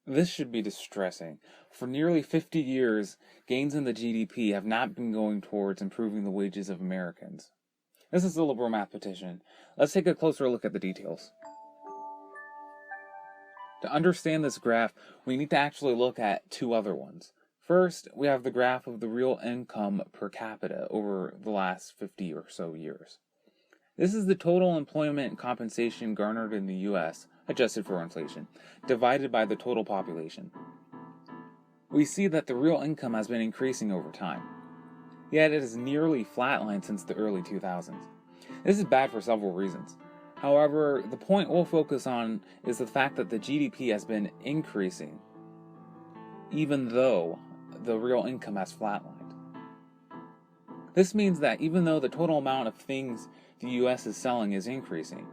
This should be distressing. For nearly 50 years, gains in the GDP have not been going towards improving the wages of Americans. This is a liberal mathematician. Let's take a closer look at the details. To understand this graph, we need to actually look at two other ones. First, we have the graph of the real income per capita over the last 50 or so years. This is the total employment compensation garnered in the U.S., adjusted for inflation, divided by the total population. We see that the real income has been increasing over time, yet it has nearly flatlined since the early 2000s. This is bad for several reasons. However, the point we'll focus on is the fact that the GDP has been increasing, even though the real income has flatlined. This means that even though the total amount of things the U.S. is selling is increasing,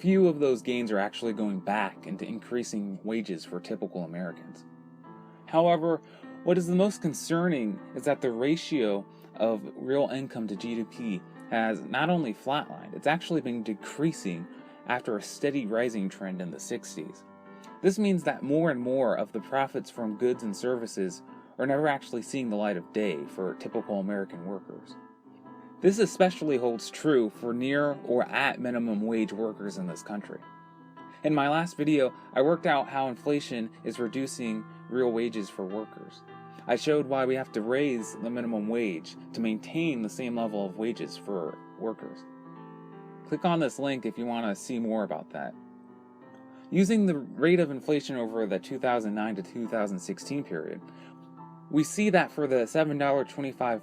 few of those gains are actually going back into increasing wages for typical Americans. However, what is the most concerning is that the ratio of real income to GDP has not only flatlined, it's actually been decreasing after a steady rising trend in the 60s. This means that more and more of the profits from goods and services are never actually seeing the light of day for typical American workers. This especially holds true for near or at minimum wage workers in this country. In my last video, I worked out how inflation is reducing real wages for workers. I showed why we have to raise the minimum wage to maintain the same level of wages for workers. Click on this link if you want to see more about that. Using the rate of inflation over the 2009 to 2016 period, we see that for the $7.25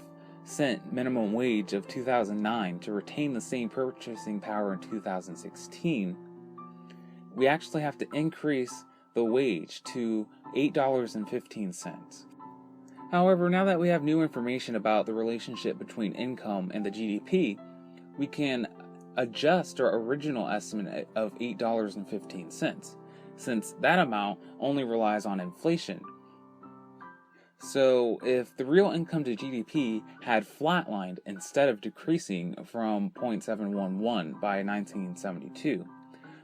minimum wage of 2009 to retain the same purchasing power in 2016, we actually have to increase the wage to $8.15. However, now that we have new information about the relationship between income and the GDP, we can adjust our original estimate of $8.15, since that amount only relies on inflation. So, if the real income to GDP had flatlined instead of decreasing from 0.711 by 1972,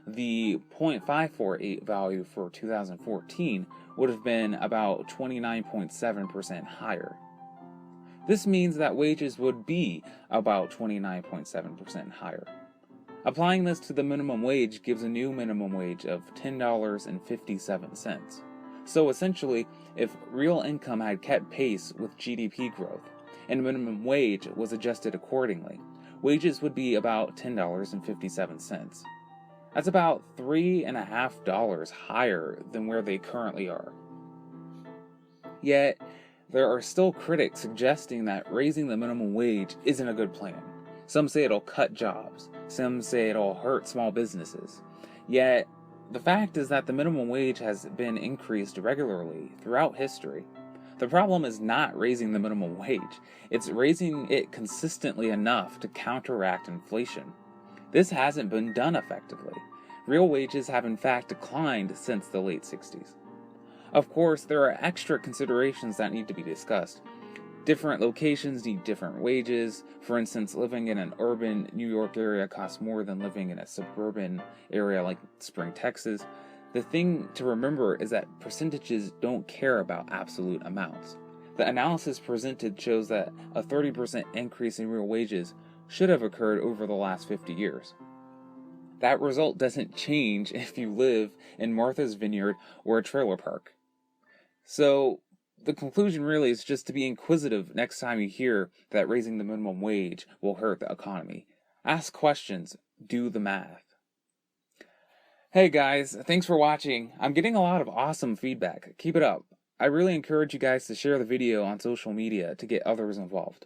the 0.548 value for 2014 would have been about 29.7% higher. This means that wages would be about 29.7% higher. Applying this to the minimum wage gives a new minimum wage of $10.57. So essentially, if real income had kept pace with GDP growth and minimum wage was adjusted accordingly, wages would be about $10.57. That's about $3.50 higher than where they currently are. Yet, there are still critics suggesting that raising the minimum wage isn't a good plan. Some say it'll cut jobs. Some say it'll hurt small businesses. Yet, the fact is that the minimum wage has been increased regularly throughout history. The problem is not raising the minimum wage. It's raising it consistently enough to counteract inflation. This hasn't been done effectively. Real wages have in fact declined since the late 60s. Of course, there are extra considerations that need to be discussed. Different locations need different wages. For instance, living in an urban New York area costs more than living in a suburban area like Spring, Texas. The thing to remember is that percentages don't care about absolute amounts. The analysis presented shows that a 30% increase in real wages should have occurred over the last 50 years. That result doesn't change if you live in Martha's Vineyard or a trailer park. So, the conclusion really is just to be inquisitive next time you hear that raising the minimum wage will hurt the economy. Ask questions, do the math. Hey guys, thanks for watching. I'm getting a lot of awesome feedback. Keep it up. I really encourage you guys to share the video on social media to get others involved.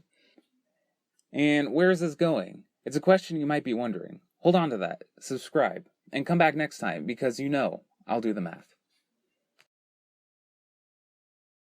And where is this going? It's a question you might be wondering. Hold on to that, subscribe, and come back next time because you know I'll do the math.